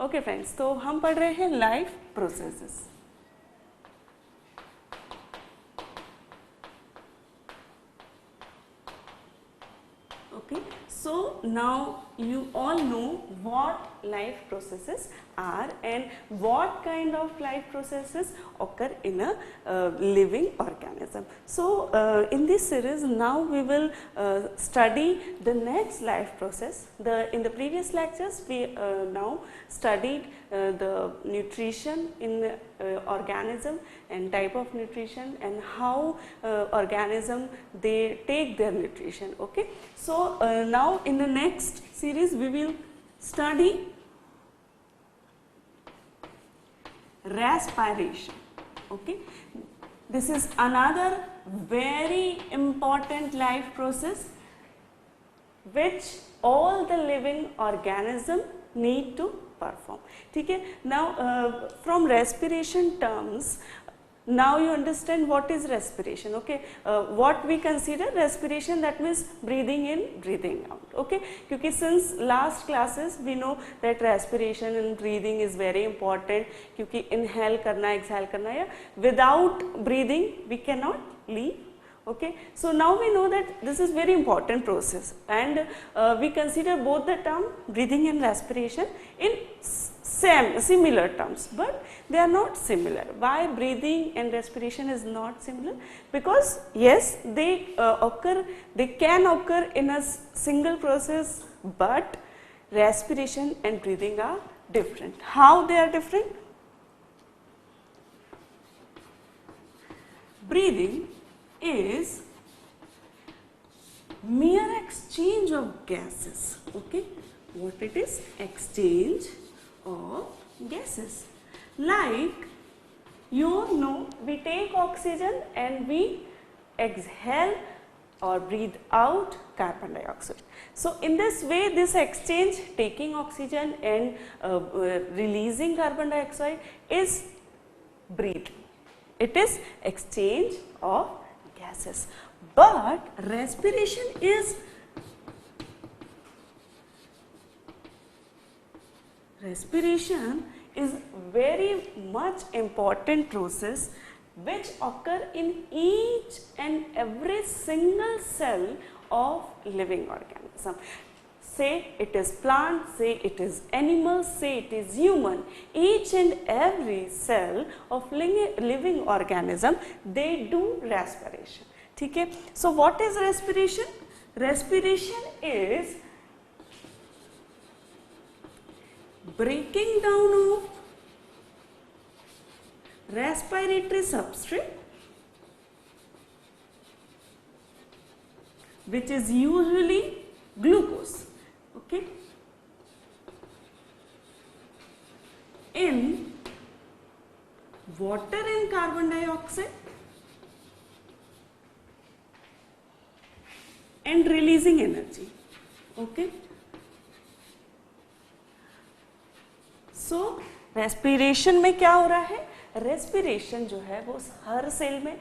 Okay friends, तो हम पढ़ रहे हैं life processes. Okay, so now you all know what life processes are and what kind of life processes occur in a living organism. So in this series now we will study the next life process. In the previous lectures we now studied the nutrition in organism and type of nutrition and how organism they take their nutrition. Okay, so now in the next series we will study respiration. Okay, this is another very important life process which all the living organism need to perform. ठीक है, now from respiration terms, now you understand what is respiration. Okay, what we consider respiration, that means breathing in, breathing out. Okay, क्योंकि since last classes we know that respiration and breathing is very important, क्योंकि inhale करना, exhale करना, या without breathing we cannot live. Okay, so now we know that this is very important process, and we consider both the term breathing and respiration in similar terms, but they are not similar. Why breathing and respiration is not similar? Because yes, they can occur in a single process, but respiration and breathing are different. How they are different? Breathing is mere exchange of gases. Okay, what it is? Exchange of gases. Like you know, we take oxygen and we exhale or breathe out carbon dioxide. So in this way, this exchange, taking oxygen and releasing carbon dioxide, is breathing. It is exchange of gases. But respiration is very much important process which occur in each and every single cell of living organism. Say it is plant, say it is animal, say it is human. Each and every cell of living organism, they do respiration. ठीक है, so what is respiration? Respiration is breaking down of respiratory substrate, which is usually glucose. Okay, in water and carbon dioxide, and releasing energy. Okay, so respiration में क्या हो रहा है? Respiration जो है वो हर सेल में,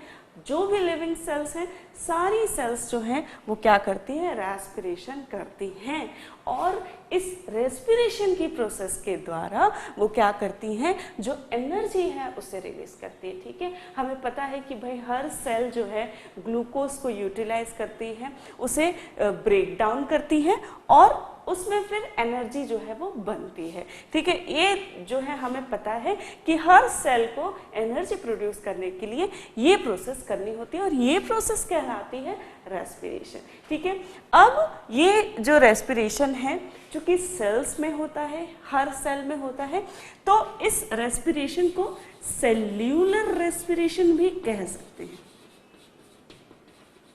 जो भी लिविंग सेल्स हैं, सारी सेल्स जो हैं वो क्या करती हैं? रेस्पिरेशन करती हैं, और इस रेस्पिरेशन की प्रोसेस के द्वारा वो क्या करती हैं? जो एनर्जी है उसे रिलीज करती है. ठीक है, हमें पता है कि भाई हर सेल जो है ग्लूकोज को यूटिलाइज करती है, उसे ब्रेक डाउन करती है और उसमें फिर एनर्जी जो है वो बनती है. ठीक है, ये जो है हमें पता है कि हर सेल को एनर्जी प्रोड्यूस करने के लिए ये प्रोसेस करनी होती है, और ये प्रोसेस कहलाती है रेस्पिरेशन. ठीक है, अब ये जो रेस्पिरेशन है चूंकि सेल्स में होता है, हर सेल में होता है, तो इस रेस्पिरेशन को सेल्यूलर रेस्पिरेशन भी कह सकते हैं.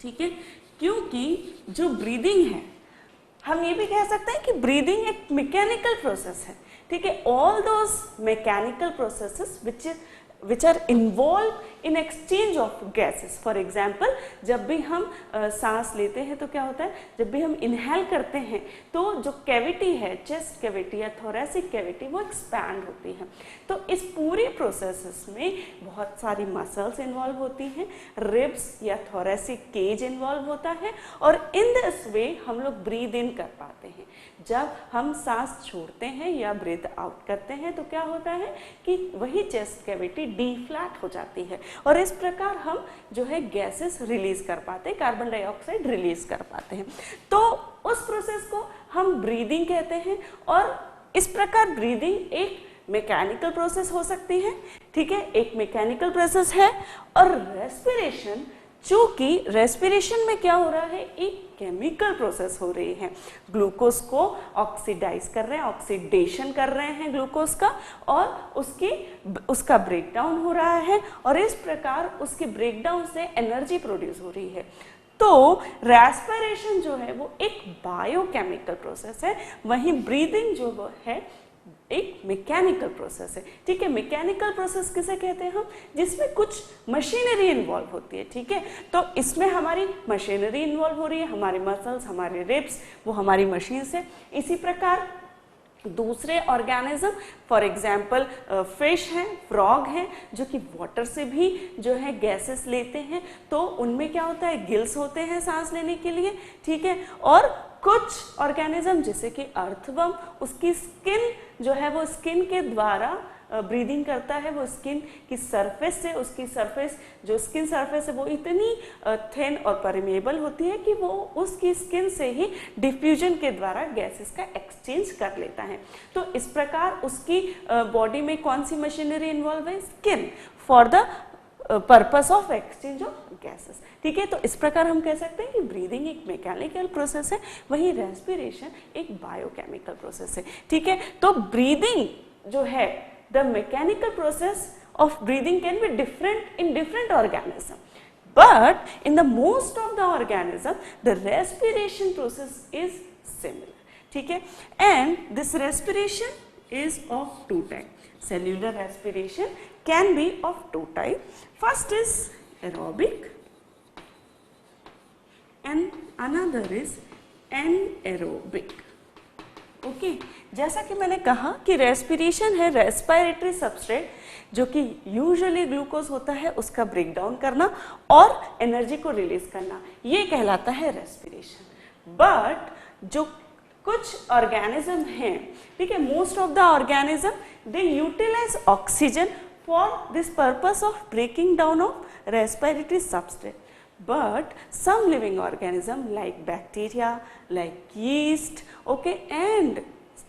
ठीक है, क्योंकि जो ब्रीदिंग है, हम ये भी कह सकते हैं कि ब्रीदिंग एक मैकेनिकल प्रोसेस है. ठीक है, all those mechanical processes which which are involved in exchange of gases. For example, जब भी हम सांस लेते हैं तो क्या होता है, जब भी हम इनहेल करते हैं तो जो कैविटी है, चेस्ट कैविटी या थोरेसिक कैविटी, वो एक्सपैंड होती है। तो इस पूरी प्रोसेस में बहुत सारी मसल्स इन्वॉल्व होती हैं, रिब्स या थोरेसिक केज इन्वॉल्व होता है, और इन दिस वे हम लोग ब्रीद इन कर पाते हैं। जब हम सांस छोड़ते हैं या ब्रीथ आउट करते हैं तो क्या होता है कि वही चेस्ट कैविटी डीफ्लैट हो जाती है, और इस प्रकार हम जो है गैसेस रिलीज कर पाते हैं, कार्बन डाइऑक्साइड रिलीज कर पाते हैं। तो उस प्रोसेस को हम ब्रीदिंग कहते हैं, और इस प्रकार ब्रीदिंग एक मैकेनिकल प्रोसेस हो सकती है, ठीक है, एक मैकेनिकल प्रोसेस है। और रेस्पिरेशन, चूंकि रेस्पिरेशन में क्या हो रहा है, एक केमिकल प्रोसेस हो रही है, ग्लूकोज को ऑक्सीडाइज कर रहे हैं, ऑक्सीडेशन कर रहे हैं ग्लूकोज का, और उसका ब्रेकडाउन हो रहा है, और इस प्रकार उसके ब्रेकडाउन से एनर्जी प्रोड्यूस हो रही है। तो रेस्पिरेशन जो है वो एक बायोकेमिकल प्रोसेस है, वहीं ब्रीदिंग जो है एक मैकेनिकल प्रोसेस है, ठीक है। मैकेनिकल प्रोसेस किसे कहते हैं हम, जिसमें कुछ मशीनरी इन्वॉल्व होती है, ठीक है। तो इसमें हमारी मशीनरी इन्वॉल्व हो रही है, हमारे मसल्स, हमारे रिब्स, वो हमारी मशीन से। इसी प्रकार दूसरे ऑर्गेनिज्म, फॉर एग्जाम्पल फिश हैं, फ्रॉग हैं, जो कि वाटर से भी जो है गैसेस लेते हैं, तो उनमें क्या होता है, गिल्स होते हैं सांस लेने के लिए, ठीक है। और कुछ ऑर्गेनिज्म जैसे कि अर्थवर्म, उसकी स्किन जो है वो स्किन के द्वारा ब्रीदिंग करता है, वो स्किन की सरफेस से, उसकी सरफेस जो स्किन सरफेस है वो इतनी थिन और परमेबल होती है कि वो उसकी स्किन से ही डिफ्यूजन के द्वारा गैसेस का एक्सचेंज कर लेता है। तो इस प्रकार उसकी बॉडी में कौन सी मशीनरी इन्वॉल्व है, skin, for the purpose of exchange of gases, ठीक है। तो इस प्रकार हम कह सकते हैं कि ब्रीदिंग एक मैकेनिकल प्रोसेस है, वहीं रेस्पिरेशन एक बायोकेमिकल प्रोसेस है, ठीक है। तो ब्रीदिंग जो है, the mechanical process of breathing can be different in different organism, but in the most of the organism the respiration process is similar, ठीक है। and this respiration is of two type. Cellular respiration can be of two type. First is aerobic and another is anaerobic. Okay जैसा कि मैंने कहा कि respiration है respiratory substrate, जो कि यूजुअली ग्लूकोज होता है, उसका ब्रेक डाउन करना और एनर्जी को रिलीज करना, ये कहलाता है रेस्पिरेशन। बट जो कुछ ऑर्गेनिज्म हैं, ठीक है, most of the organism they utilize oxygen for this purpose of breaking down of respiratory substrate. But some living organism like bacteria, like yeast, okay, and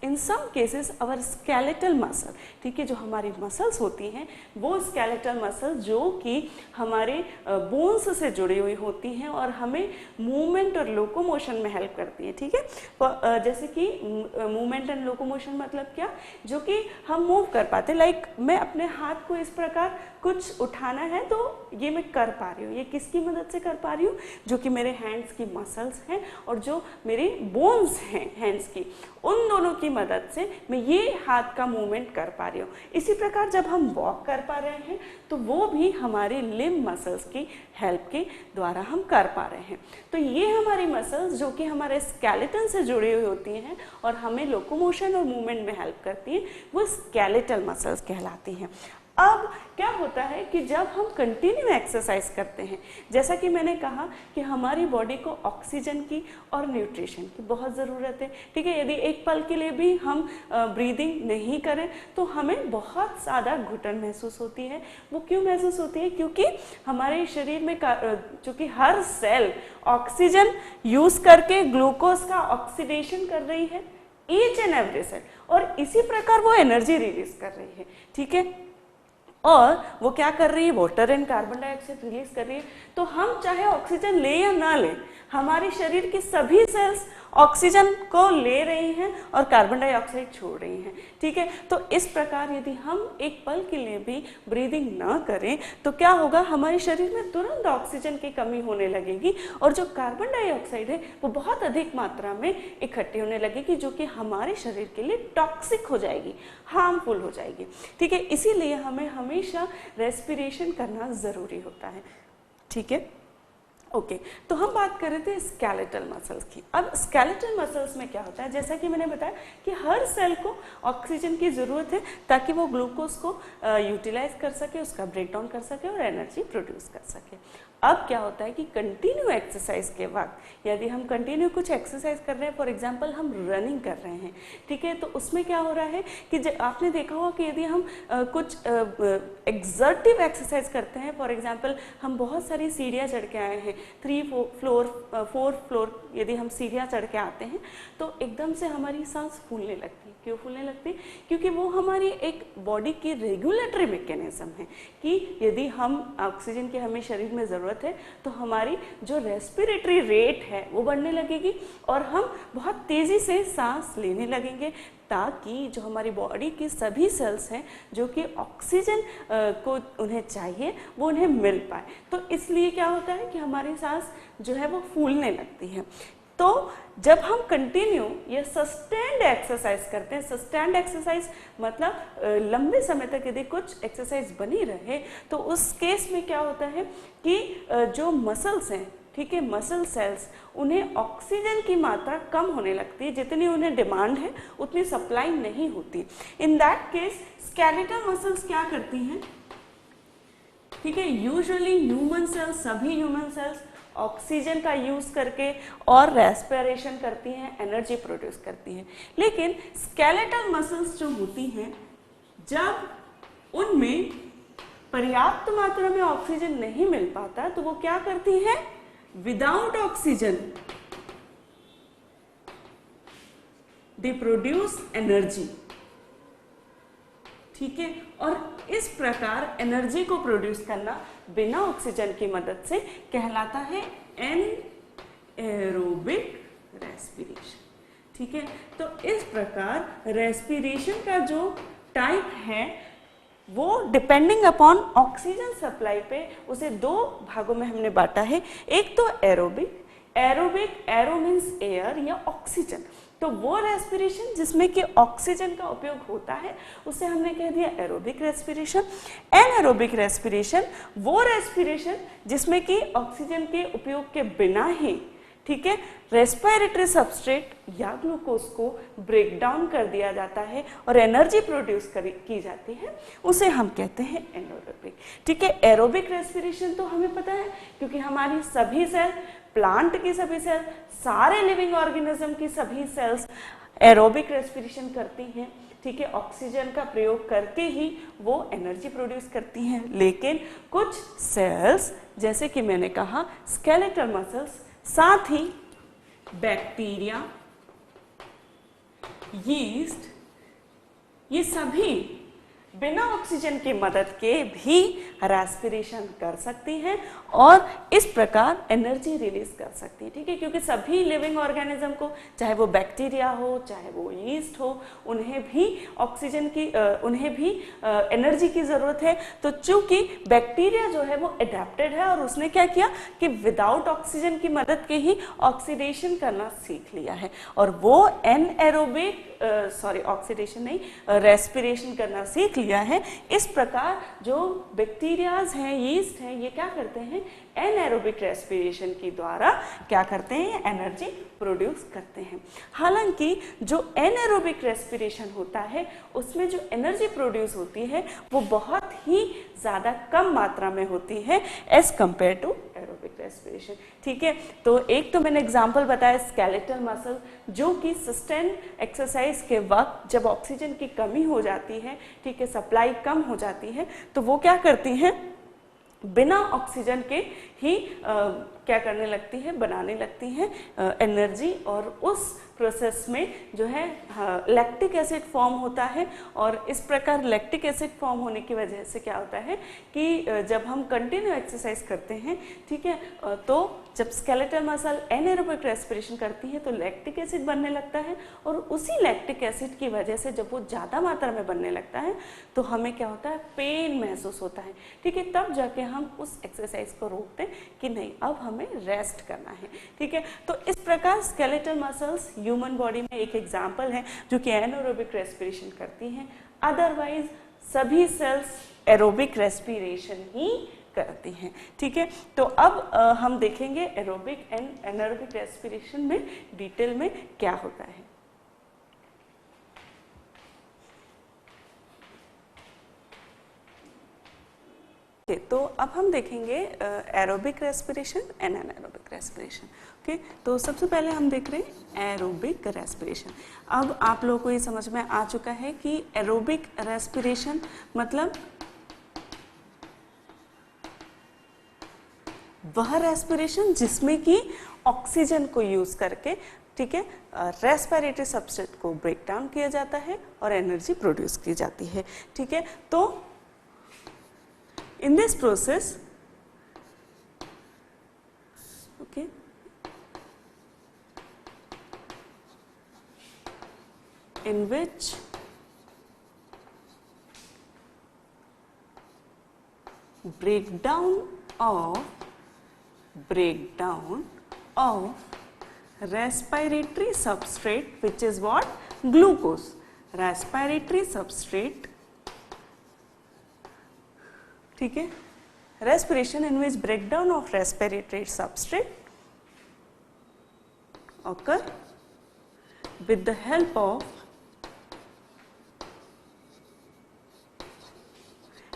in some cases our skeletal muscle, ठीक है, जो हमारी muscles होती हैं वो skeletal muscle जो कि हमारे बोन्स से जुड़ी हुई होती हैं और हमें मूवमेंट और लोकोमोशन में हेल्प करती है, ठीक है। जैसे कि मूवमेंट एंड लोकोमोशन मतलब क्या, जो कि हम मूव कर पाते, लाइक मैं अपने हाथ को इस प्रकार कुछ उठाना है तो ये मैं कर पा रही हूँ, ये किसकी मदद से कर पा रही हूँ, जो कि मेरे हैंड्स की मसल्स हैं और जो मेरी बोन्स हैं हैंड्स की, उन दोनों की मदद से मैं ये हाथ का मूवमेंट कर पा रही हूँ। इसी प्रकार जब हम वॉक कर पा रहे हैं तो वो भी हमारे लिम्ब मसल्स की हेल्प के द्वारा हम कर पा रहे हैं। तो ये हमारी मसल्स जो कि हमारे स्केलेटन से जुड़ी हुई होती हैं और हमें लोकोमोशन और मूवमेंट में हेल्प करती हैं, वो स्केलेटल मसल्स कहलाती हैं। अब क्या होता है कि जब हम कंटिन्यू एक्सरसाइज करते हैं, जैसा कि मैंने कहा कि हमारी बॉडी को ऑक्सीजन की और न्यूट्रिशन की बहुत ज़रूरत है, ठीक है। यदि एक पल के लिए भी हम ब्रीदिंग नहीं करें तो हमें बहुत ज़्यादा घुटन महसूस होती है। वो क्यों महसूस होती है, क्योंकि हमारे शरीर में चूँकि हर सेल ऑक्सीजन यूज़ करके ग्लूकोज का ऑक्सीडेशन कर रही है, ईच एंड एवरी सेल, और इसी प्रकार वो एनर्जी रिलीज कर रही है, ठीक है। और वो क्या कर रही है, water and carbon dioxide release कर रही है। तो हम चाहे ऑक्सीजन ले या ना लें, हमारे शरीर की सभी सेल्स ऑक्सीजन को ले रही हैं और कार्बन डाइऑक्साइड छोड़ रही हैं, ठीक है। तो इस प्रकार यदि हम एक पल के लिए भी ब्रीदिंग ना करें तो क्या होगा, हमारे शरीर में तुरंत ऑक्सीजन की कमी होने लगेगी और जो कार्बन डाइऑक्साइड है वो बहुत अधिक मात्रा में इकट्ठी होने लगेगी, जो कि हमारे शरीर के लिए टॉक्सिक हो जाएगी, हार्मफुल हो जाएगी, ठीक है। इसीलिए हमें हमेशा रेस्पिरेशन करना ज़रूरी होता है, ठीक है। ओके, तो हम बात कर रहे थे स्केलेटल मसल्स की। अब स्केलेटल मसल्स में क्या होता है, जैसा कि मैंने बताया कि हर सेल को ऑक्सीजन की ज़रूरत है ताकि वो ग्लूकोज को यूटिलाइज कर सके, उसका ब्रेक डाउन कर सके और एनर्जी प्रोड्यूस कर सके। अब क्या होता है कि कंटिन्यू एक्सरसाइज के वक्त यदि हम कंटिन्यू कुछ एक्सरसाइज कर रहे हैं, फॉर एग्जांपल हम रनिंग कर रहे हैं, ठीक है, तो उसमें क्या हो रहा है कि आपने देखा होगा कि यदि हम कुछ एक्सर्टिव एक्सरसाइज करते हैं, फॉर एग्जांपल हम बहुत सारी सीढ़ियाँ चढ़ के आए हैं, 4 फ्लोर यदि हम सीढ़ियाँ चढ़ के आते हैं तो एकदम से हमारी सांस फूलने लगती है। क्यों फूलने लगती है? क्योंकि वो हमारी एक बॉडी की रेगुलेटरी मैकेनिज्म है कि यदि हम ऑक्सीजन की हमें शरीर में ज़रूरत है तो हमारी जो रेस्पिरेटरी रेट है वो बढ़ने लगेगी और हम बहुत तेज़ी से सांस लेने लगेंगे, ताकि जो हमारी बॉडी की सभी सेल्स हैं जो कि ऑक्सीजन को उन्हें चाहिए वो उन्हें मिल पाए। तो इसलिए क्या होता है कि हमारी सांस जो है वो फूलने लगती है। तो जब हम कंटिन्यू ये सस्टेन्ड एक्सरसाइज करते हैं, सस्टेन्ड एक्सरसाइज मतलब लंबे समय तक यदि कुछ एक्सरसाइज बनी रहे तो उस केस में क्या होता है कि जो मसल्स हैं, ठीक है, मसल सेल्स, उन्हें ऑक्सीजन की मात्रा कम होने लगती है, जितनी उन्हें डिमांड है उतनी सप्लाई नहीं होती। In that case skeletal muscles क्या करती हैं, ठीक है, यूजुअली ह्यूमन सेल्स, सभी ह्यूमन सेल्स ऑक्सीजन का यूज़ करके और रेस्पिरेशन करती हैं, एनर्जी प्रोड्यूस करती हैं। लेकिन स्केलेटल मसल्स जो होती हैं, जब उनमें पर्याप्त मात्रा में ऑक्सीजन नहीं मिल पाता तो वो क्या करती हैं, without oxygen they produce energy, ठीक है। और इस प्रकार एनर्जी को प्रोड्यूस करना बिना ऑक्सीजन की मदद से कहलाता है एनएरोबिक रेस्पिरेशन, ठीक है। तो इस प्रकार रेस्पिरेशन का जो टाइप है वो डिपेंडिंग अपॉन ऑक्सीजन सप्लाई पे उसे दो भागों में हमने बांटा है। एक तो एरोबिक, एरो मीन्स एयर या ऑक्सीजन, तो वो रेस्पिरेशन जिसमें कि ऑक्सीजन का उपयोग होता है उसे हमने कह दिया एरोबिक रेस्पिरेशन। एनएरोबिक रेस्पिरेशन वो रेस्पिरेशन जिसमें कि ऑक्सीजन के उपयोग के बिना ही, ठीक है, रेस्पिरेटरी सबस्ट्रेट या ग्लूकोज को ब्रेक डाउन कर दिया जाता है और एनर्जी प्रोड्यूस की जाती है, उसे हम कहते हैं एनएरोबिक, ठीक है। एरोबिक रेस्पिरेशन तो हमें पता है क्योंकि हमारी सभी सेल, प्लांट की सभी सेल, सारे लिविंग ऑर्गेनिज्म की सभी सेल्स एरोबिक रेस्पिरेशन करती हैं, ठीक है, ऑक्सीजन का प्रयोग करके ही वो एनर्जी प्रोड्यूस करती हैं। लेकिन कुछ सेल्स जैसे कि मैंने कहा स्केलेटल मसल्स, साथ ही बैक्टीरिया, यीस्ट, ये सभी बिना ऑक्सीजन की मदद के भी रेस्पिरेशन कर सकती हैं और इस प्रकार एनर्जी रिलीज कर सकती है, ठीक है, क्योंकि सभी लिविंग ऑर्गेनिज्म को, चाहे वो बैक्टीरिया हो चाहे वो यीस्ट हो, उन्हें भी ऑक्सीजन की उन्हें भी एनर्जी की ज़रूरत है। तो चूंकि बैक्टीरिया जो है वो अडेप्टेड है और उसने क्या किया कि विदाउट ऑक्सीजन की मदद के ही ऑक्सीडेशन करना सीख लिया है और वो एनएरोबिक ऑक्सीडेशन नहीं, रेस्पिरेशन करना सीख लिया है। इस प्रकार जो बैक्टीरियाज हैं, यीस्ट हैं, ये क्या करते हैं, एनएरोबिक रेस्पिरेशन के द्वारा क्या करते हैं, एनर्जी प्रोड्यूस करते हैं। हालांकि जो एनएरोबिक रेस्पिरेशन होता है उसमें जो एनर्जी प्रोड्यूस होती है वो बहुत ही ज़्यादा कम मात्रा में होती है as compare to aerobic respiration, ठीक है। तो एक तो मैंने एग्जांपल बताया स्केलेटल मसल, जो कि सस्टेन एक्सरसाइज के वक्त जब ऑक्सीजन की कमी हो जाती है, ठीक है, सप्लाई कम हो जाती है, तो वो क्या करती हैं, बिना ऑक्सीजन के ही क्या करने लगती है, बनाने लगती हैं एनर्जी और उस प्रोसेस में जो है लैक्टिक एसिड फॉर्म होता है, और इस प्रकार लैक्टिक एसिड फॉर्म होने की वजह से क्या होता है कि जब हम कंटिन्यू एक्सरसाइज करते हैं, ठीक है, तो जब स्केलेटल मसल एनाएरोबिक रेस्पिरेशन करती है तो लैक्टिक एसिड बनने लगता है, और उसी लैक्टिक एसिड की वजह से जब वो ज़्यादा मात्रा में बनने लगता है तो हमें क्या होता है, पेन महसूस होता है, ठीक है। तब जाके हम उस एक्सरसाइज को रोकते हैं कि नहीं, अब हमें रेस्ट करना है, ठीक है। तो इस प्रकार स्केलेटल मसल्स ह्यूमन बॉडी में एक एग्जाम्पल है जो कि एनाएरोबिक रेस्पिरेशन करती हैं, अदरवाइज सभी सेल्स एरोबिक रेस्पिरेशन ही करती हैं, ठीक है। तो अब हम देखेंगे एरोबिक एंड एनाएरोबिक रेस्पिरेशन में डिटेल में क्या होता है। तो अब हम देखेंगे aerobic respiration and anaerobic respiration. Okay, तो सबसे पहले हम देख रहे हैं एरोबिक रेस्पिरेशन। अब आप लोगों को ये समझ में आ चुका है कि एरोबिक रेस्पिरेशन मतलब वह रेस्पिरेशन जिसमें कि ऑक्सीजन को यूज करके, ठीक है, रेस्पिरेटरी सब्सट्रेट को ब्रेक डाउन किया जाता है और एनर्जी प्रोड्यूस की जाती है, ठीक है। तो in this process, okay, in which breakdown of respiratory substrate, which is what, glucose, respiratory substrate, ठीक है, respiration in which breakdown of respiratory substrate occur with the help of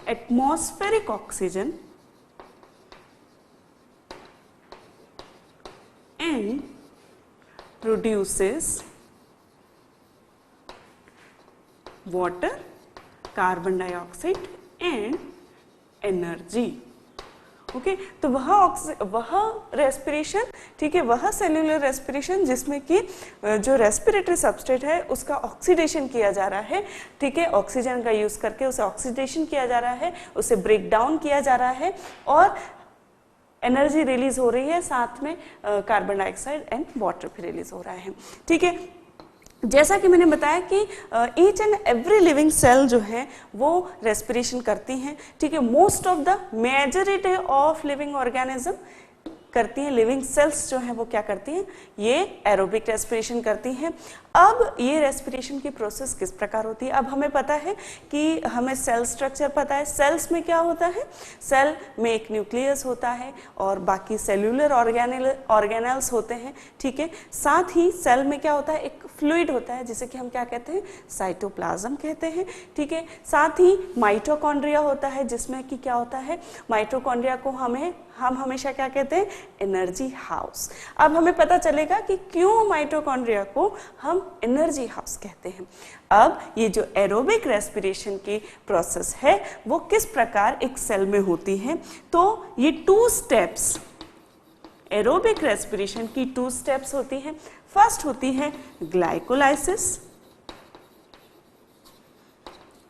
atmospheric oxygen and produces water, carbon dioxide and energy. Okay, तो वह respiration, ठीक है, वह cellular respiration जिसमें कि जो रेस्पिरेटरी सबस्ट्रेट है उसका ऑक्सीडेशन किया जा रहा है, ठीक है, ऑक्सीजन का यूज करके उसे ऑक्सीडेशन किया जा रहा है, उसे ब्रेक डाउन किया जा रहा है और एनर्जी रिलीज हो रही है, साथ में कार्बन डाइऑक्साइड एंड वाटर भी रिलीज हो रहा है, ठीक है। जैसा कि मैंने बताया कि each and every living cell जो है वो रेस्पिरेशन करती हैं, ठीक है। Most of the majority of living organism करती हैं, लिविंग सेल्स जो हैं वो क्या करती हैं, ये एरोबिक रेस्पिरेशन करती हैं। अब ये रेस्पिरेशन की प्रोसेस किस प्रकार होती है, अब हमें पता है कि हमें सेल स्ट्रक्चर पता है। सेल्स में क्या होता है, सेल में एक न्यूक्लियस होता है और बाकी सेल्यूलर ऑर्गेनेल्स होते हैं, ठीक है। साथ ही सेल में क्या होता है, एक फ्लूइड होता है जिसे कि हम क्या कहते हैं, साइटोप्लाज्म कहते हैं, ठीक है। साथ ही माइटोकॉन्ड्रिया होता है जिसमें कि क्या होता है, माइटोकॉन्ड्रिया को हम हमेशा क्या कहते हैं, एनर्जी हाउस। अब हमें पता चलेगा कि क्यों माइटोकॉन्ड्रिया को हम एनर्जी हाउस कहते हैं। अब ये जो एरोबिक रेस्पिरेशन की प्रोसेस है वो किस प्रकार एक सेल में होती है, तो ये 2 स्टेप्स, एरोबिक रेस्पिरेशन की 2 स्टेप्स होती हैं। फर्स्ट होती है ग्लाइकोलाइसिस,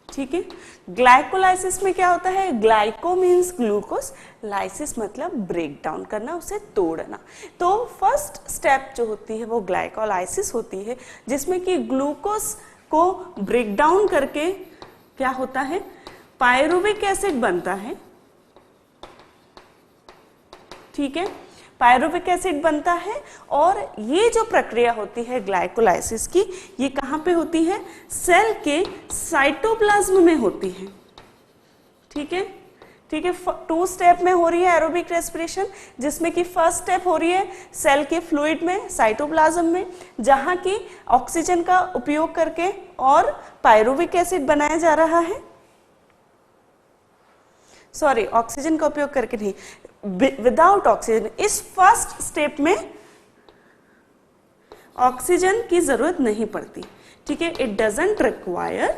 ठीक है। ग्लाइकोलाइसिस में क्या होता है, ग्लाइको मीन्स ग्लूकोज, लाइसिस मतलब ब्रेक डाउन करना, उसे तोड़ना। तो फर्स्ट स्टेप जो होती है वो ग्लाइकोलाइसिस होती है जिसमें कि ग्लूकोज को ब्रेक डाउन करके क्या होता है, पायरुविक एसिड बनता है, ठीक है, पायरुविक एसिड बनता है। और ये जो प्रक्रिया होती है ग्लाइकोलाइसिस की, ये कहाँ पे होती है, सेल के साइटोप्लाज्म में होती है, ठीक है, ठीक है। 2 स्टेप में हो रही है एरोबिक रेस्पिरेशन, जिसमें कि फर्स्ट स्टेप हो रही है सेल के फ्लूइड में, साइटोप्लाज्म में, जहां की ऑक्सीजन का उपयोग करके और पायरुविक एसिड बनाया जा रहा है, सॉरी ऑक्सीजन का उपयोग करके नहीं, विदाउट ऑक्सीजन। इस फर्स्ट स्टेप में ऑक्सीजन की जरूरत नहीं पड़ती, ठीक है, इट डजंट रिक्वायर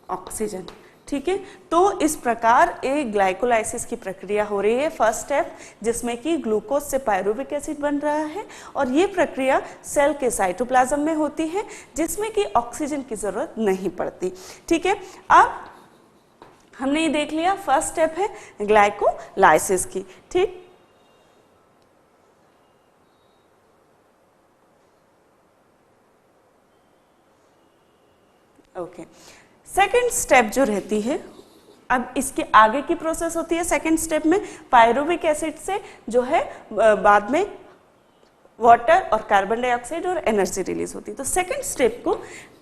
ऑक्सीजन, ठीक है। तो इस प्रकार एक ग्लाइकोलाइसिस की प्रक्रिया हो रही है, फर्स्ट स्टेप, जिसमें कि ग्लूकोज से पायरुविक एसिड बन रहा है और ये प्रक्रिया सेल के साइटोप्लाज्म में होती है, जिसमें कि ऑक्सीजन की जरूरत नहीं पड़ती। ठीक है, अब हमने ये देख लिया फर्स्ट स्टेप है ग्लाइकोलाइसिस की। ठीक, ओके। सेकेंड स्टेप जो रहती है, अब इसके आगे की प्रोसेस होती है सेकेंड स्टेप में, पायरुविक एसिड से जो है बाद में वाटर और कार्बन डाइऑक्साइड और एनर्जी रिलीज होती है। तो सेकेंड स्टेप को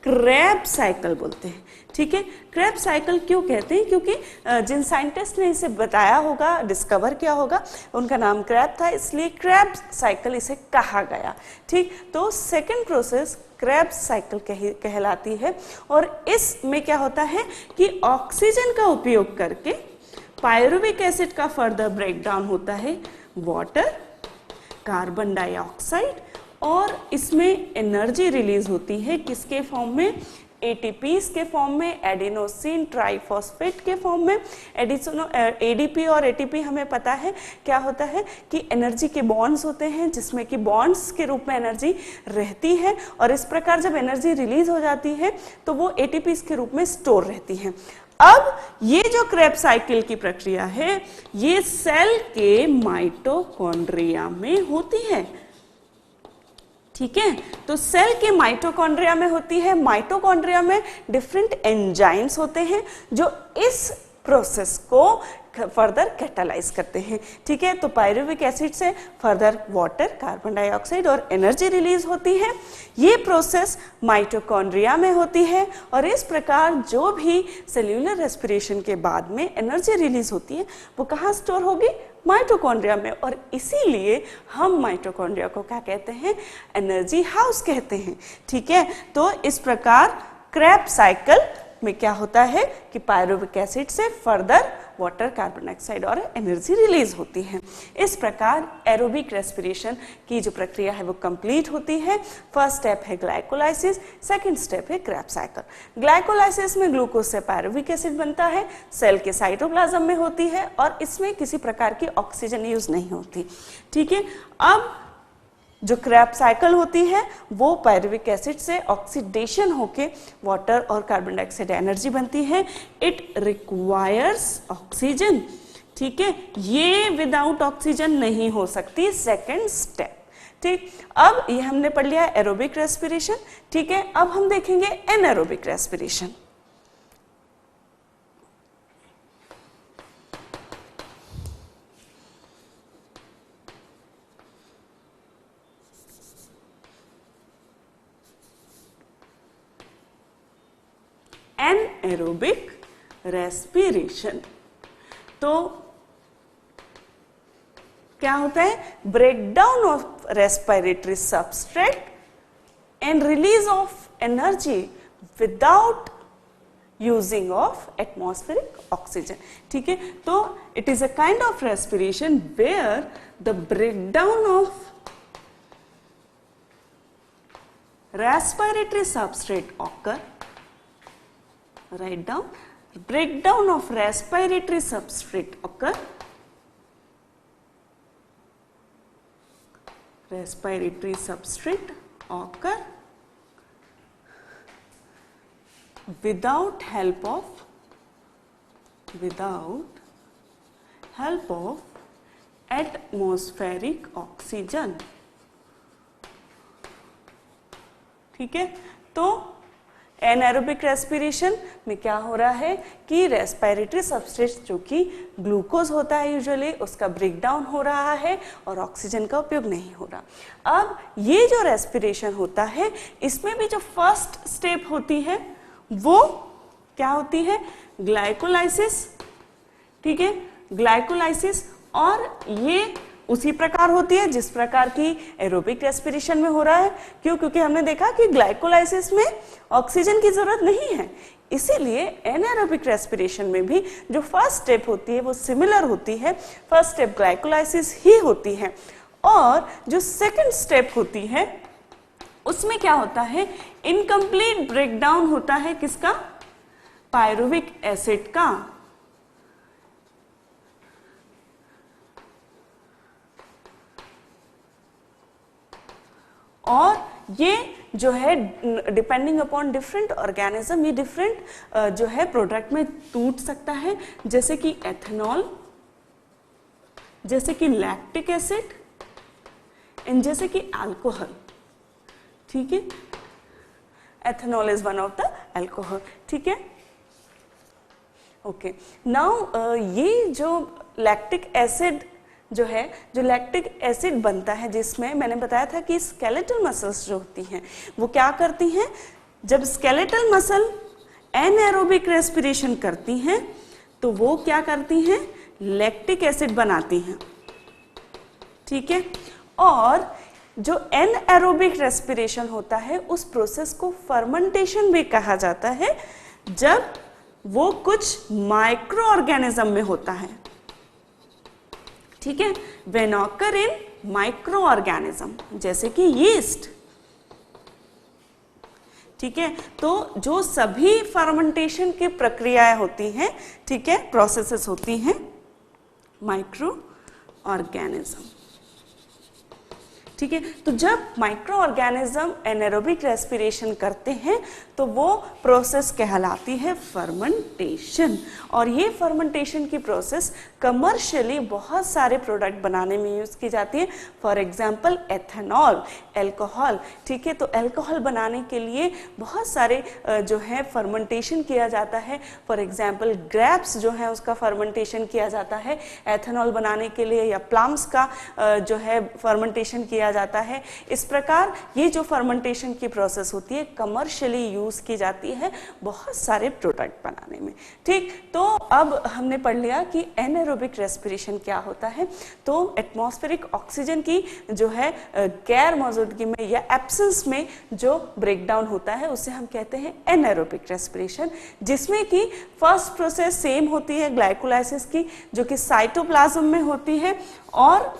क्रेब्स साइकिल बोलते हैं। ठीक है, क्रेब्स साइकिल क्यों कहते हैं? क्योंकि जिन साइंटिस्ट ने इसे बताया होगा, डिस्कवर किया होगा, उनका नाम क्रेब था, इसलिए क्रेब्स साइकिल इसे कहा गया। ठीक, तो सेकेंड प्रोसेस क्रेब्स साइकिल कहलाती है और इसमें क्या होता है कि ऑक्सीजन का उपयोग करके पायरुविक एसिड का फर्दर ब्रेकडाउन होता है वाटर, कार्बन डाइऑक्साइड, और इसमें एनर्जी रिलीज होती है किसके फॉर्म में? एटीपीज के फॉर्म में, एडिनोसिन ट्राइफॉस्फेट के फॉर्म में। एडीपी और एटीपी हमें पता है क्या होता है कि एनर्जी के बॉन्ड्स होते हैं, जिसमें कि बॉन्ड्स के रूप में एनर्जी रहती है और इस प्रकार जब एनर्जी रिलीज हो जाती है तो वो एटीपीज के रूप में स्टोर रहती है। अब ये जो क्रेब्स साइकिल की प्रक्रिया है, ये सेल के माइटोकॉन्ड्रिया में होती है। ठीक है, तो सेल के माइटोकॉन्ड्रिया में होती है। माइटोकॉन्ड्रिया में डिफरेंट एंजाइम्स होते हैं जो इस प्रोसेस को फर्दर कैटालाइज करते हैं। ठीक है, तो पायरुविक एसिड से फर्दर वाटर, कार्बन डाइऑक्साइड और एनर्जी रिलीज होती है। ये प्रोसेस माइटोकॉन्ड्रिया में होती है और इस प्रकार जो भी सेल्यूलर रेस्पिरेशन के बाद में एनर्जी रिलीज होती है वो कहाँ स्टोर होगी? माइटोकॉन्ड्रिया में। और इसीलिए हम माइटोकॉन्ड्रिया को क्या कहते हैं? एनर्जी हाउस कहते हैं। ठीक है, तो इस प्रकार क्रेब्स साइकिल में क्या होता है कि पायरुविक एसिड से फर्दर वाटर, कार्बन डाइऑक्साइड और एनर्जी रिलीज होती है। इस प्रकार एरोबिक रेस्पिरेशन की जो प्रक्रिया है वो कंप्लीट होती है। फर्स्ट स्टेप है ग्लाइकोलाइसिस, सेकंड स्टेप है क्रेब्स साइकिल। ग्लाइकोलाइसिस में ग्लूकोज से पायरुविक एसिड बनता है, सेल के साइटोप्लाज्म में होती है और इसमें किसी प्रकार की ऑक्सीजन यूज नहीं होती। ठीक है, अब जो क्रेब्स साइकिल होती है वो पायरुविक एसिड से ऑक्सीडेशन होके वाटर और कार्बन डाइऑक्साइड एनर्जी बनती है। It requires oxygen. ठीक है, ये विदाउट ऑक्सीजन नहीं हो सकती, सेकेंड स्टेप। ठीक, अब ये हमने पढ़ लिया एरोबिक रेस्पिरेशन। ठीक है, अब हम देखेंगे एनारोबिक रेस्पिरेशन। एनारोबिक रेस्पिरेशन, तो क्या होता है? Breakdown of respiratory substrate and release of energy without using of atmospheric oxygen. ठीक है, तो it is a kind of respiration where the breakdown of respiratory substrate occur. Write down, breakdown of respiratory substrate occur. Respiratory substrate occur without help of atmospheric oxygen. ठीक है, तो anaerobic respiration में क्या हो रहा है कि रेस्पिरेटरी सबस्ट्रेट जो कि ग्लूकोज होता है यूजुअली, उसका ब्रेकडाउन हो रहा है और ऑक्सीजन का उपयोग नहीं हो रहा। अब ये जो रेस्पिरेशन होता है इसमें भी जो फर्स्ट स्टेप होती है वो क्या होती है? ग्लाइकोलाइसिस। ठीक है, ग्लाइकोलाइसिस, और ये उसी प्रकार होती है जिस प्रकार की एरोबिक रेस्पिरेशन में हो रहा है। क्यों? क्योंकि हमने देखा कि ग्लाइकोलाइसिस में ऑक्सीजन की जरूरत नहीं है, इसीलिए एनारोबिक रेस्पिरेशन में भी जो फर्स्ट स्टेप होती है वो सिमिलर होती है। फर्स्ट स्टेप ग्लाइकोलाइसिस ही होती है और जो सेकंड स्टेप होती है उसमें क्या होता है? इनकम्प्लीट ब्रेकडाउन होता है किसका? पायरुविक एसिड का और ये जो है डिपेंडिंग अपॉन डिफरेंट ऑर्गेनिज्म ये डिफरेंट जो है प्रोडक्ट में टूट सकता है, जैसे कि एथेनॉल, जैसे कि लैक्टिक एसिड एंड जैसे कि अल्कोहल। ठीक है, ethanol is one of the alcohol. ठीक है, ओके। नाउ ये जो लैक्टिक एसिड जो है, जो लैक्टिक एसिड बनता है, जिसमें मैंने बताया था कि स्केलेटल मसल्स जो होती हैं वो क्या करती हैं, जब स्केलेटल मसल एनएरोबिक रेस्पिरेशन करती हैं तो वो क्या करती हैं, लैक्टिक एसिड बनाती हैं। ठीक है, और जो एनएरोबिक रेस्पिरेशन होता है उस प्रोसेस को फर्मेंटेशन भी कहा जाता है, जब वो कुछ माइक्रो ऑर्गेनिज्म में होता है। ठीक है, when occur in micro organism, जैसे कि यीस्ट। ठीक है, तो जो सभी फर्मेंटेशन की प्रक्रियाएं होती हैं, ठीक है, प्रोसेसेस होती हैं माइक्रो ऑर्गेनिज्म। ठीक है, तो जब माइक्रो ऑर्गेनिज्म एनारोबिक रेस्पिरेशन करते हैं तो वो प्रोसेस कहलाती है फर्मेंटेशन। और ये फर्मेंटेशन की प्रोसेस कमर्शियली बहुत सारे प्रोडक्ट बनाने में यूज की जाती है। For example ethanol, alcohol. ठीक है, तो अल्कोहल बनाने के लिए बहुत सारे जो है फर्मेंटेशन किया जाता है। फॉर एग्जांपल ग्रेप्स जो है उसका फर्मेंटेशन किया जाता है एथेनॉल बनाने के लिए, या प्लम्स का जो है फर्मेंटेशन किया जाता है। इस प्रकार ये जो फर्मेंटेशन की प्रोसेस होती है कमर्शियली यूज की जाती है बहुत सारे प्रोडक्ट बनाने में। ठीक, तो अब हमने पढ़ लिया कि एनारोबिक रेस्पिरेशन क्या होता है। तो एटमॉस्फेरिक ऑक्सीजन की जो है गैर मौजूदगी में या एब्सेंस में जो ब्रेकडाउन होता है उसे हम कहते हैं एनारोबिक रेस्पिरेशन, जिसमें कि फर्स्ट प्रोसेस सेम होती है ग्लाइकोलाइसिस की, जो कि साइटोप्लाज्म में होती है। और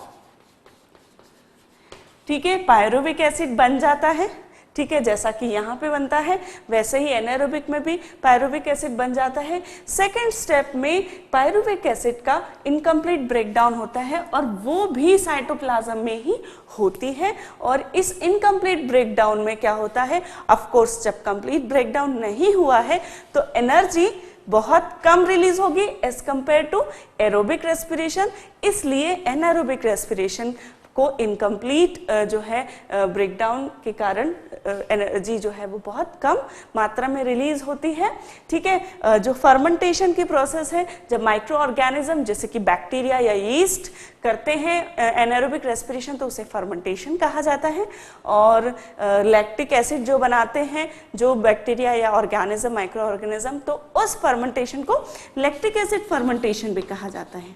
ठीक है, पायरुविक एसिड बन जाता है। ठीक है, जैसा कि यहाँ पे बनता है वैसे ही एनारोबिक में भी पायरुविक एसिड बन जाता है। सेकेंड स्टेप में पायरुविक एसिड का इनकम्प्लीट ब्रेकडाउन होता है और वो भी साइटोप्लाज्म में ही होती है। और इस इनकम्प्लीट ब्रेकडाउन में क्या होता है, ऑफ कोर्स जब कंप्लीट ब्रेकडाउन नहीं हुआ है तो एनर्जी बहुत कम रिलीज होगी as compare to aerobic respiration, इसलिए एनारोबिक रेस्पिरेशन को इनकम्प्लीट जो है ब्रेकडाउन के कारण एनर्जी जो है वो बहुत कम मात्रा में रिलीज होती है। ठीक है, जो फर्मेंटेशन की प्रोसेस है, जब माइक्रो ऑर्गेनिज्म जैसे कि बैक्टीरिया या यीस्ट करते हैं एनारोबिक रेस्पिरेशन तो उसे फर्मेंटेशन कहा जाता है। और लैक्टिक एसिड जो बनाते हैं जो बैक्टीरिया या ऑर्गेनिज्म माइक्रो ऑर्गेनिज्म, तो उस फर्मेंटेशन को लैक्टिक एसिड फर्मेंटेशन भी कहा जाता है।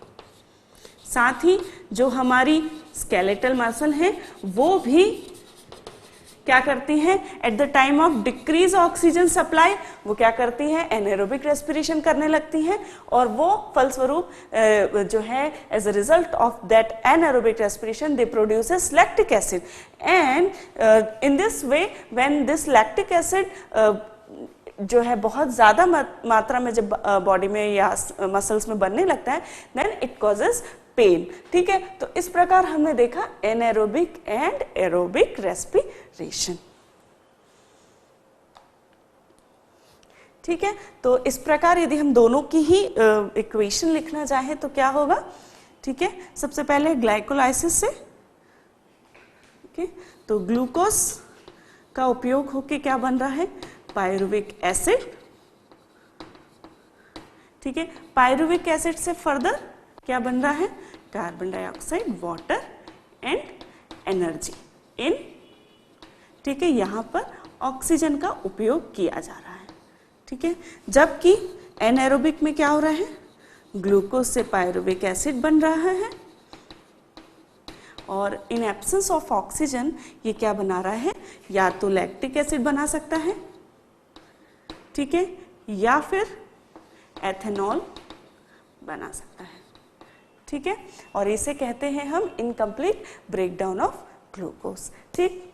साथ ही जो हमारी स्केलेटल मसल है वो भी क्या करती हैं, eight the time of decrease oxygen supply वो क्या करती हैं, एनारोबिक रेस्पिरेशन करने लगती हैं। और वो फलस्वरूप जो है as a result of that anaerobic respiration they produces lactic acid. And in this way when this lactic acid जो है बहुत ज़्यादा मात्रा में जब बॉडी में या मसल्स में बनने लगता है देन इट कॉजेज पेन। ठीक है, तो इस प्रकार हमने देखा एनारोबिक एंड एरोबिक रेस्पिरेशन। ठीक है, तो इस प्रकार यदि हम दोनों की ही इक्वेशन लिखना चाहें तो क्या होगा। ठीक है, सबसे पहले ग्लाइकोलाइसिस से okay, तो ग्लूकोज का उपयोग होके क्या बन रहा है, पायरुविक एसिड। ठीक है, पायरुविक एसिड से फर्दर क्या बन रहा है, carbon dioxide, water and energy in. ठीक है, यहाँ पर ऑक्सीजन का उपयोग किया जा रहा है। ठीक है, जबकि एनारोबिक में क्या हो रहा है, ग्लूकोज से पायरुविक एसिड बन रहा है और इन एब्सेंस ऑफ ऑक्सीजन ये क्या बना रहा है, या तो लैक्टिक एसिड बना सकता है, ठीक है, या फिर एथेनॉल बना सकता है। ठीक है, और इसे कहते हैं हम इनकम्प्लीट ब्रेकडाउन ऑफ ग्लूकोज। ठीक,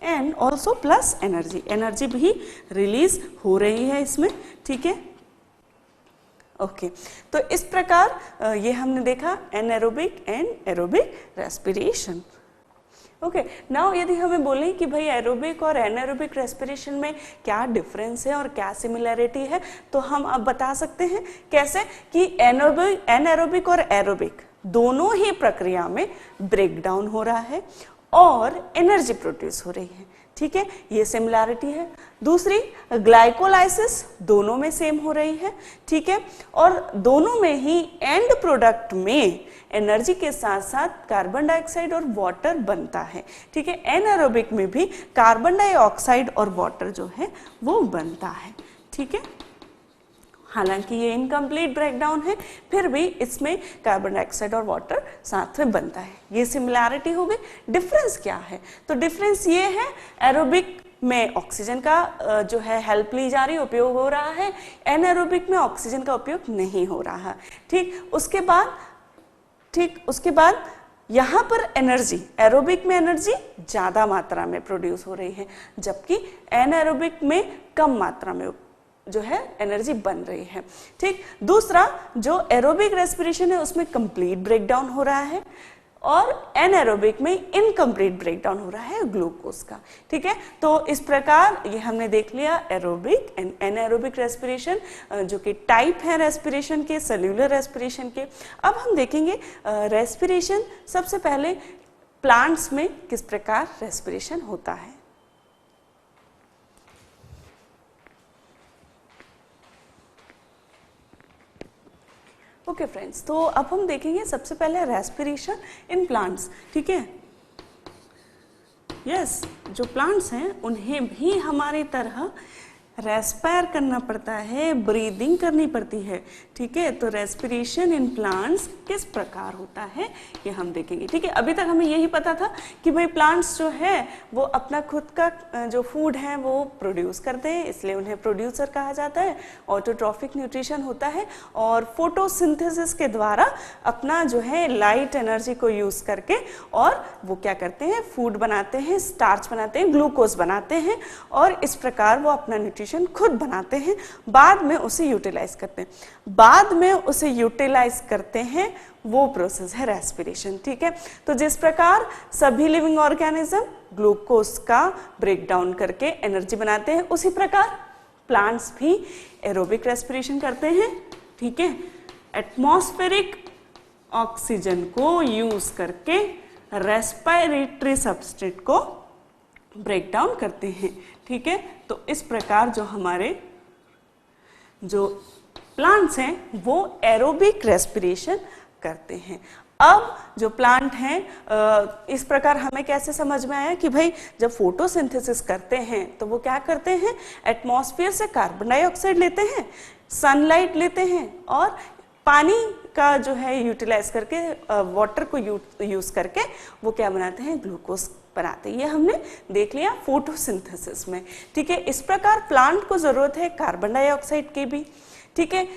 and also plus energy, energy भी रिलीज हो रही है इसमें, ठीक है। ओके तो इस प्रकार ये हमने देखा anaerobic and aerobic respiration. Okay now यदि हमें बोलें कि भाई एरोबिक और एनारोबिक रेस्पिरेशन में क्या डिफरेंस है और क्या सिमिलैरिटी है, तो हम अब बता सकते हैं कैसे कि एनारोबिक और एरोबिक दोनों ही प्रक्रिया में ब्रेक डाउन हो रहा है और एनर्जी प्रोड्यूस हो रही है, ठीक है, ये सिमिलैरिटी है। दूसरी ग्लाइकोलाइसिस दोनों में सेम हो रही है, ठीक है, और दोनों में ही एंड प्रोडक्ट में एनर्जी के साथ साथ कार्बन डाइऑक्साइड और वाटर बनता है, ठीक है। एनारोबिक में भी कार्बन डाइऑक्साइड और वाटर जो है वो बनता है, ठीक है। हालांकि ये इनकम्प्लीट ब्रेकडाउन है, फिर भी इसमें कार्बन डाइऑक्साइड और वाटर साथ में बनता है, ये सिमिलैरिटी हो गई। डिफरेंस क्या है, तो डिफरेंस ये है एरोबिक में ऑक्सीजन का जो है हेल्प ली जा रही है, उपयोग हो रहा है, एनारोबिक में ऑक्सीजन का उपयोग नहीं हो रहा, ठीक। उसके बाद यहाँ पर एनर्जी, एरोबिक में एनर्जी ज़्यादा मात्रा में प्रोड्यूस हो रही है, जबकि एनारोबिक में कम मात्रा में जो है एनर्जी बन रही है, ठीक। दूसरा जो एरोबिक रेस्पिरेशन है उसमें कंप्लीट ब्रेकडाउन हो रहा है और एनारोबिक में इनकम्प्लीट ब्रेकडाउन हो रहा है ग्लूकोज का, ठीक है। तो इस प्रकार ये हमने देख लिया एरोबिक एंड एनारोबिक रेस्पिरेशन जो कि टाइप है रेस्पिरेशन के, सेल्यूलर रेस्पिरेशन के। अब हम देखेंगे रेस्पिरेशन सबसे पहले प्लांट्स में किस प्रकार रेस्पिरेशन होता है। ओके फ्रेंड्स, तो अब हम देखेंगे सबसे पहले रेस्पिरेशन इन प्लांट्स, ठीक है। यस, जो प्लांट्स हैं उन्हें भी हमारी तरह रेस्पायर करना पड़ता है, ब्रीदिंग करनी पड़ती है, ठीक है। तो रेस्पिरेशन इन प्लांट्स किस प्रकार होता है ये हम देखेंगे, ठीक है। अभी तक हमें यही पता था कि भाई प्लांट्स जो है वो अपना खुद का जो फूड है वो प्रोड्यूस करते हैं, इसलिए उन्हें प्रोड्यूसर कहा जाता है। ऑटोट्रॉफिक न्यूट्रिशन होता है और फोटोसिंथेसिस के द्वारा अपना जो है लाइट एनर्जी को यूज करके और वो क्या करते हैं, फूड बनाते हैं, स्टार्च बनाते हैं, ग्लूकोज बनाते हैं और इस प्रकार वो अपना न्यूट्रिशन खुद बनाते हैं, बाद में उसे यूटिलाइज करते हैं। बाद में उसे यूटिलाइज करते हैं वो प्रोसेस है रेस्पिरेशन, ठीक है। तो जिस प्रकार सभी लिविंग ऑर्गेनिज्म ग्लूकोज का ब्रेकडाउन करके एनर्जी बनाते हैं, उसी प्रकार प्लांट्स भी एरोबिक रेस्पिरेशन करते हैं, ठीक है। एटमॉस्फेरिक ऑक्सीजन को यूज करके रेस्पिरेटरी सबस्ट्रेट को ब्रेक डाउन करते हैं, ठीक है। तो इस प्रकार जो हमारे जो प्लांट्स हैं वो एरोबिक रेस्पिरेशन करते हैं। अब जो प्लांट हैं इस प्रकार हमें कैसे समझ में आया कि भाई जब फोटोसिंथेसिस करते हैं तो वो क्या करते हैं, एटमॉस्फेयर से कार्बन डाइऑक्साइड लेते हैं, सनलाइट लेते हैं और पानी का जो है यूटिलाइज करके वाटर को यूज करके वो क्या बनाते हैं, ग्लूकोज बनाते हैं। ये हमने देख लिया फोटोसिंथेसिस में, ठीक है। इस प्रकार प्लांट को जरूरत है कार्बन डाइऑक्साइड की भी, ठीक है।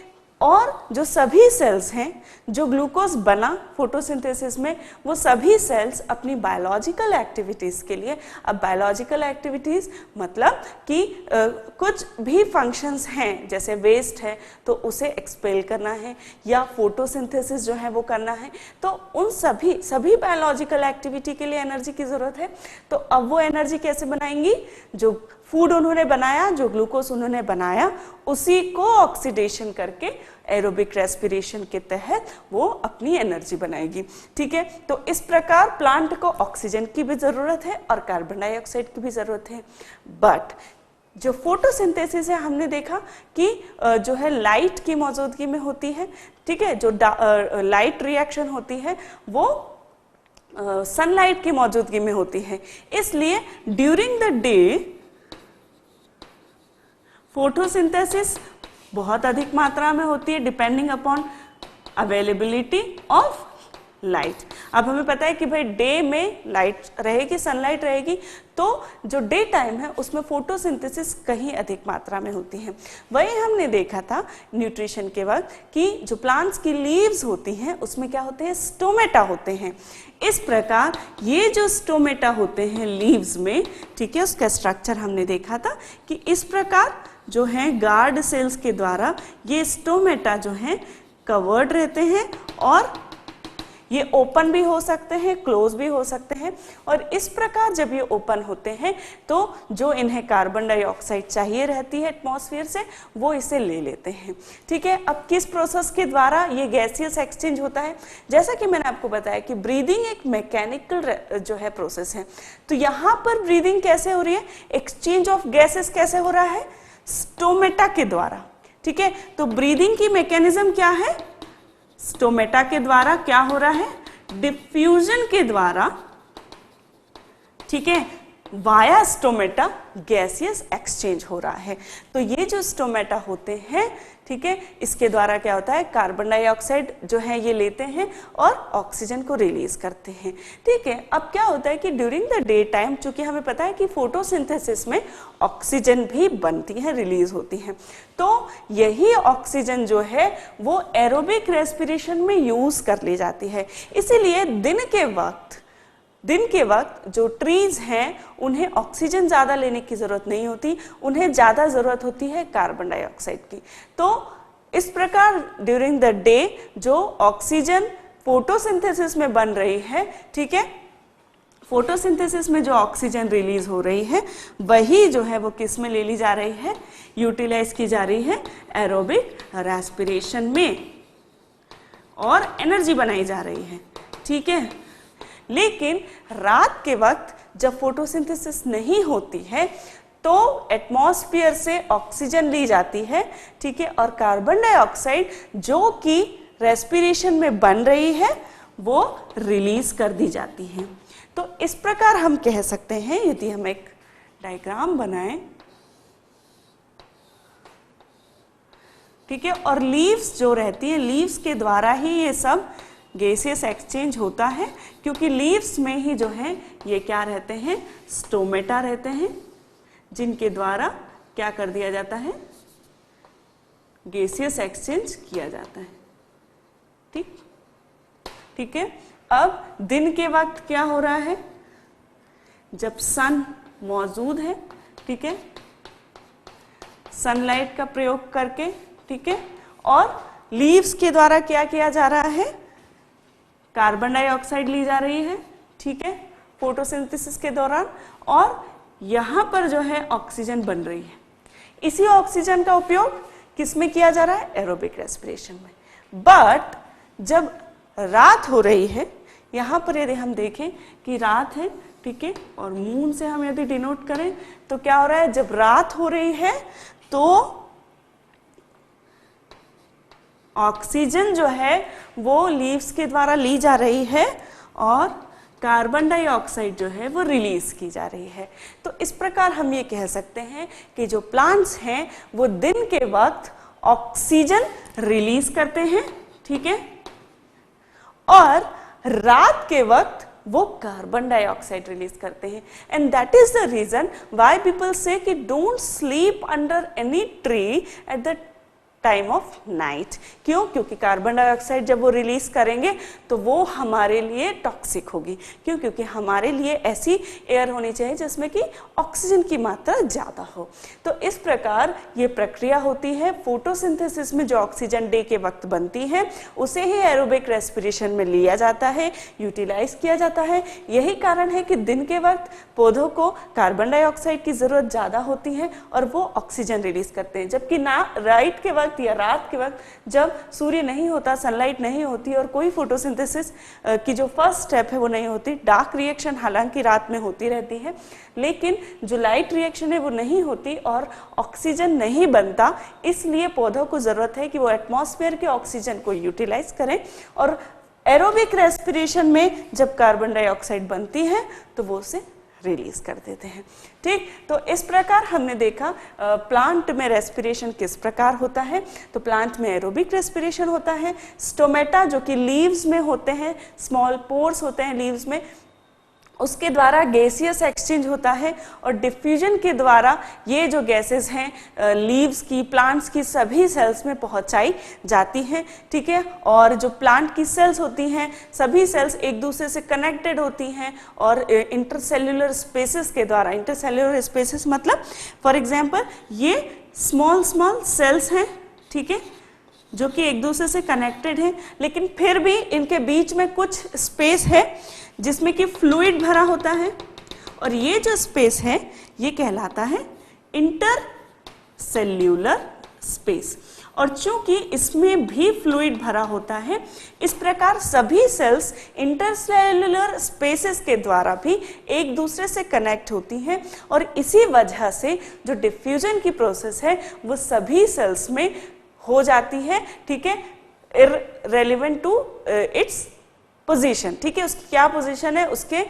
और जो सभी सेल्स हैं जो ग्लूकोज बना फोटोसिंथेसिस में, वो सभी सेल्स अपनी बायोलॉजिकल एक्टिविटीज के लिए, अब बायोलॉजिकल एक्टिविटीज मतलब कि कुछ भी फंक्शंस हैं, जैसे वेस्ट है तो उसे एक्सपेल करना है या फोटोसिंथेसिस जो है वो करना है, तो उन सभी बायोलॉजिकल एक्टिविटी के लिए एनर्जी की जरूरत है। तो अब वो एनर्जी कैसे बनाएंगी, जो फूड उन्होंने बनाया, जो ग्लूकोज उन्होंने बनाया, उसी को ऑक्सीडेशन करके एरोबिक रेस्पिरेशन के तहत वो अपनी एनर्जी बनाएगी, ठीक है। तो इस प्रकार प्लांट को ऑक्सीजन की भी जरूरत है और कार्बन डाइऑक्साइड की भी जरूरत है। बट जो फोटोसिंथेसिस है हमने देखा कि जो है लाइट की मौजूदगी में होती है, ठीक है। जो लाइट रिएक्शन होती है वो सनलाइट की मौजूदगी में होती है, इसलिए ड्यूरिंग द डे फोटोसिंथेसिस बहुत अधिक मात्रा में होती है, depending upon availability of light. अब हमें पता है कि भाई डे में लाइट रहेगी, सनलाइट रहेगी, तो जो डे टाइम है उसमें फोटोसिंथेसिस कहीं अधिक मात्रा में होती है। वही हमने देखा था न्यूट्रिशन के वक्त कि जो प्लांट्स की लीव्स होती हैं उसमें क्या होते हैं, स्टोमेटा होते हैं। इस प्रकार ये जो स्टोमेटा होते हैं लीव्स में, ठीक है, उसका स्ट्रक्चर हमने देखा था कि इस प्रकार जो है गार्ड सेल्स के द्वारा ये स्टोमेटा जो है कवर्ड रहते हैं और ये ओपन भी हो सकते हैं, क्लोज भी हो सकते हैं। और इस प्रकार जब ये ओपन होते हैं तो जो इन्हें कार्बन डाइऑक्साइड चाहिए रहती है एटमॉस्फेयर से, वो इसे ले लेते हैं। ठीक है, अब किस प्रोसेस के द्वारा ये गैसियस एक्सचेंज होता है? जैसा कि मैंने आपको बताया कि ब्रीदिंग एक मैकेनिकल जो है प्रोसेस है, तो यहाँ पर ब्रीदिंग कैसे हो रही है, एक्सचेंज ऑफ गैसेस कैसे हो रहा है, स्टोमेटा के द्वारा। ठीक है, तो ब्रीदिंग की मैकेनिज्म क्या है, स्टोमेटा के द्वारा क्या हो रहा है, डिफ्यूजन के द्वारा, ठीक है, वाया स्टोमेटा गैसियस एक्सचेंज हो रहा है। तो ये जो स्टोमेटा होते हैं, ठीक है, इसके द्वारा क्या होता है, कार्बन डाइऑक्साइड जो है ये लेते हैं और ऑक्सीजन को रिलीज करते हैं। ठीक है, अब क्या होता है कि ड्यूरिंग द डे टाइम, चूंकि हमें पता है कि फोटोसिंथेसिस में ऑक्सीजन भी बनती है, रिलीज होती है, तो यही ऑक्सीजन जो है वो एरोबिक रेस्पिरेशन में यूज कर ली जाती है। इसीलिए दिन के वक्त जो ट्रीज हैं उन्हें ऑक्सीजन ज़्यादा लेने की ज़रूरत नहीं होती, उन्हें ज़्यादा ज़रूरत होती है कार्बन डाइऑक्साइड की। तो इस प्रकार ड्यूरिंग द डे जो ऑक्सीजन फोटोसिंथेसिस में बन रही है, ठीक है, फोटोसिंथेसिस में जो ऑक्सीजन रिलीज हो रही है वही जो है वो किस में ले ली जा रही है, यूटिलाइज की जा रही है एरोबिक रेस्पिरेशन में, और एनर्जी बनाई जा रही है। ठीक है, लेकिन रात के वक्त जब फोटोसिंथेसिस नहीं होती है तो एटमॉस्फेयर से ऑक्सीजन ली जाती है, ठीक है, और कार्बन डाइऑक्साइड जो कि रेस्पिरेशन में बन रही है वो रिलीज कर दी जाती है। तो इस प्रकार हम कह सकते हैं, यदि हम एक डायग्राम बनाएं, ठीक है, और लीव्स जो रहती है, लीव्स के द्वारा ही ये सब गैसियस एक्सचेंज होता है, क्योंकि लीव्स में ही जो है ये क्या रहते हैं, स्टोमेटा रहते हैं, जिनके द्वारा क्या कर दिया जाता है, गैसियस एक्सचेंज किया जाता है। ठीक है, अब दिन के वक्त क्या हो रहा है, जब सन मौजूद है, ठीक है, सनलाइट का प्रयोग करके, ठीक है, और लीव्स के द्वारा क्या किया जा रहा है, कार्बन डाइऑक्साइड ली जा रही है, ठीक है, फोटोसिंथेसिस के दौरान, और यहाँ पर जो है ऑक्सीजन बन रही है। इसी ऑक्सीजन का उपयोग किस में किया जा रहा है, एरोबिक रेस्पिरेशन में। बट जब रात हो रही है, यहाँ पर यदि हम देखें कि रात है, ठीक है, और मून से हम यदि डिनोट करें तो क्या हो रहा है, जब रात हो रही है तो ऑक्सीजन जो है वो लीव्स के द्वारा ली जा रही है और कार्बन डाइऑक्साइड जो है वो रिलीज की जा रही है। तो इस प्रकार हम ये कह सकते हैं कि जो प्लांट्स हैं वो दिन के वक्त ऑक्सीजन रिलीज करते हैं, ठीक है, और रात के वक्त वो कार्बन डाइऑक्साइड रिलीज करते हैं। And that is the reason why people say कि don't sleep under any tree at the time of night. क्यों? क्योंकि कार्बन डाइऑक्साइड जब वो रिलीज करेंगे तो वो हमारे लिए टॉक्सिक होगी। क्यों? क्योंकि हमारे लिए ऐसी एयर होनी चाहिए जिसमें कि ऑक्सीजन की मात्रा ज़्यादा हो। तो इस प्रकार ये प्रक्रिया होती है। फोटोसिंथेसिस में जो ऑक्सीजन डे के वक्त बनती है उसे ही एरोबिक रेस्पिरेशन में लिया जाता है, यूटिलाइज किया जाता है। यही कारण है कि दिन के वक्त पौधों को कार्बन डाइऑक्साइड की ज़रूरत ज़्यादा होती है और वो ऑक्सीजन रिलीज करते हैं, जबकि नाइट के वक्त या रात के वक्त जब सूर्य नहीं होता, सनलाइट नहीं होती और कोई फोटोसिंथेसिस की जो फर्स्ट स्टेप है वो नहीं होती, डार्क रिएक्शन हालांकि रात में होती रहती है लेकिन जो लाइट रिएक्शन है वो नहीं होती और ऑक्सीजन नहीं बनता, इसलिए पौधों को ज़रूरत है कि वो एटमॉस्फेयर के ऑक्सीजन को यूटिलाइज करें और एरोबिक रेस्पिरेशन में जब कार्बन डाइऑक्साइड बनती है तो वो उसे रिलीज कर देते हैं। ठीक, तो इस प्रकार हमने देखा प्लांट में रेस्पिरेशन किस प्रकार होता है। तो प्लांट में एरोबिक रेस्पिरेशन होता है, स्टोमेटा जो कि लीव्स में होते हैं, स्मॉल पोर्स होते हैं लीव्स में, उसके द्वारा गैसियस एक्सचेंज होता है, और डिफ्यूजन के द्वारा ये जो गैसेस हैं लीव्स की, प्लांट्स की सभी सेल्स में पहुंचाई जाती हैं। ठीक है, और जो प्लांट की सेल्स होती हैं सभी सेल्स एक दूसरे से कनेक्टेड होती हैं और इंटरसेल्युलर स्पेसेस के द्वारा, इंटरसेल्युलर स्पेसेस मतलब फॉर एग्जांपल ये स्मॉल स्मॉल सेल्स हैं, ठीक है, जो कि एक दूसरे से कनेक्टेड हैं, लेकिन फिर भी इनके बीच में कुछ स्पेस है जिसमें कि फ्लूइड भरा होता है, और ये जो स्पेस है ये कहलाता है इंटरसेल्यूलर स्पेस। और चूंकि इसमें भी फ्लूइड भरा होता है, इस प्रकार सभी सेल्स इंटरसेल्यूलर स्पेसेस के द्वारा भी एक दूसरे से कनेक्ट होती हैं, और इसी वजह से जो डिफ्यूजन की प्रोसेस है वो सभी सेल्स में हो जाती है। ठीक है, इररिलेवेंट टू इट्स पोजीशन। ठीक है, उसकी क्या पोजीशन है, उसके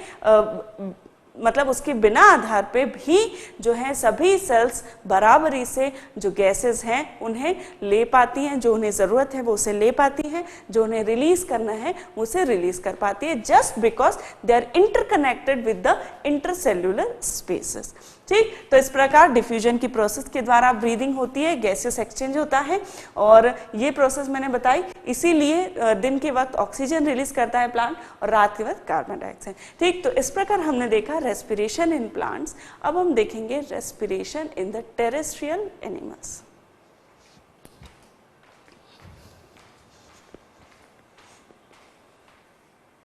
मतलब उसके बिना आधार पे भी जो है सभी सेल्स बराबरी से जो गैसेस हैं उन्हें ले पाती हैं, जो उन्हें ज़रूरत है वो उसे ले पाती हैं, जो उन्हें रिलीज करना है उसे रिलीज कर पाती है, just because they are interconnected with the intercellular spaces. ठीक, तो इस प्रकार डिफ्यूजन की प्रोसेस के द्वारा ब्रीदिंग होती है, गैसेस एक्सचेंज होता है, और ये प्रोसेस मैंने बताई इसीलिए दिन के वक्त ऑक्सीजन रिलीज करता है प्लांट और रात के वक्त कार्बन डाइऑक्साइड। ठीक, तो इस प्रकार हमने देखा रेस्पिरेशन इन प्लांट्स। अब हम देखेंगे respiration in the terrestrial animals.